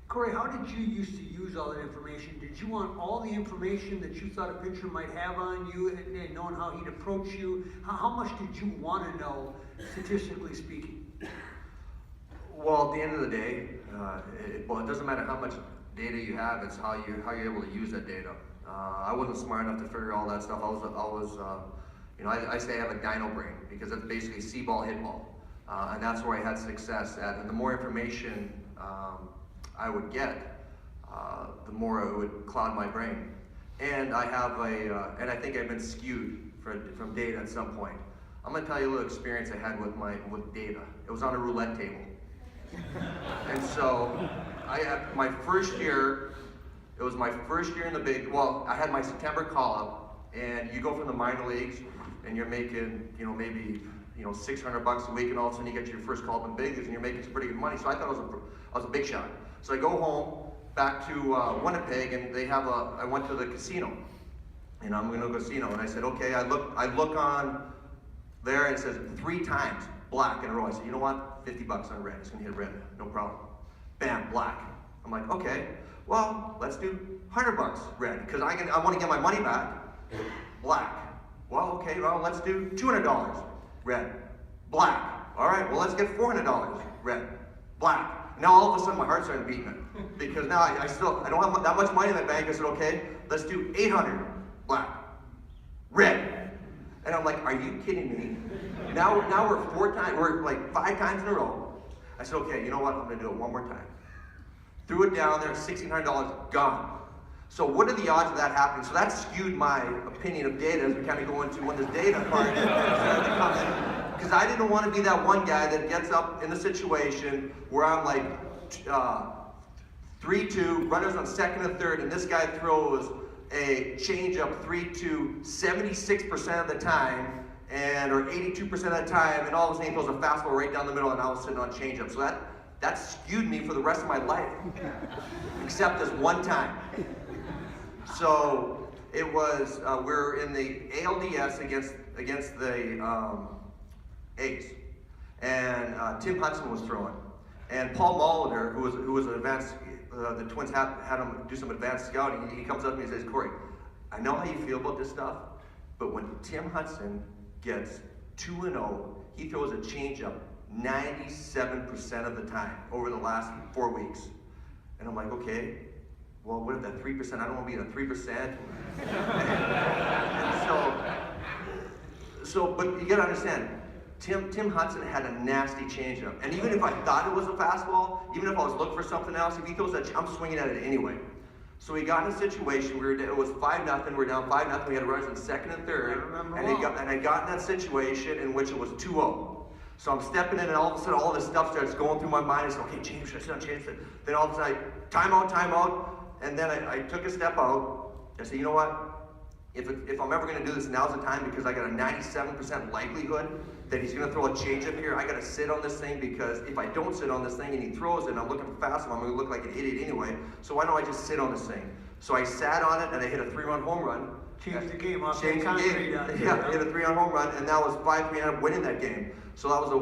Corey, how did you used to use all that information? Did you want all the information that you thought a pitcher might have on you and knowing how he'd approach you? How much did you want to know, statistically speaking? Well, at the end of the day, it doesn't matter how much data you have, it's how you're able to use that data. I wasn't smart enough to figure all that stuff. I say I have a dino brain because it's basically see-ball, hit ball. And that's where I had success at. And the more information I would get, the more it would cloud my brain. And I have and I think I've been skewed from data at some point. I'm gonna tell you a little experience I had with data. It was on a roulette table. And so I had my first year, it was my first year in the big, well, I had my September call-up, and you go from the minor leagues, and you're making, maybe, $600 a week, and all of a sudden you get your first call-up in big leagues, and you're making some pretty good money. So I thought I was a big shot. So I go home, back to Winnipeg, and I went to the casino, and I'm going to go casino, and I said, okay, I look on there, and it says 3 times black in a row. I said, you know what, $50 on red, it's going to hit red, no problem. Bam, black. I'm like, okay, well, let's do $100 red, because I want to get my money back. Black. Well, okay, well, let's do $200 red. Black. All right, well, let's get $400 red. Black. Now, all of a sudden, my heart started beating because now I don't have that much money in the bank. I said, okay, let's do 800 black. Red. And I'm like, are you kidding me? Now we're like 5 times in a row. I said, okay, you know what? I'm going to do it one more time. Threw it down there, $1,600 gone. So what are the odds of that happening? So that skewed my opinion of data as we kind of go into when this data part comes in. Because I didn't want to be that one guy that gets up in a situation where I'm like 3-2, runners on second and third, and this guy throws a changeup 3-2 76% of the time, or 82% of the time, and all of a sudden he throws a fastball right down the middle, and I was sitting on changeup. So that skewed me for the rest of my life, except this one time. So it was we're in the ALDS against the A's, and Tim Hudson was throwing, and Paul Molitor, who was an advanced, the Twins had him do some advanced scouting. He comes up to me and says, Corey, I know how you feel about this stuff, but when Tim Hudson gets 2-0, he throws a changeup 97% of the time over the last 4 weeks. And I'm like, okay, well, what if that 3%? I don't want to be in the 3%. But you gotta understand, Tim Hudson had a nasty changeup. And even if I thought it was a fastball, even if I was looking for something else, if he throws that, I'm swinging at it anyway. So we got in a situation where it was 5-0, we're down 5-0, we had runners in second and third, and I got in that situation in which it was 2-0. So I'm stepping in, and all of a sudden all this stuff starts going through my mind. I said, okay, change it. Then all of a sudden, timeout, and then I took a step out. I said, you know what? If I'm ever going to do this, now's the time, because I got a 97% likelihood that he's going to throw a changeup here. I got to sit on this thing, because if I don't sit on this thing and he throws it and I'm looking for fastball, I'm going to look like an idiot anyway. So why don't I just sit on this thing? So I sat on it and I hit a 3-run home run. Changed the game off. Changed the game. Yeah, I hit a 3-run home run, and that was 5-3, and I ended up winning that game. So that was the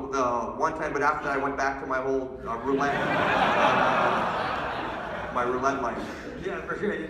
one time. But after that, I went back to my whole roulette, my roulette life. Yeah, for sure.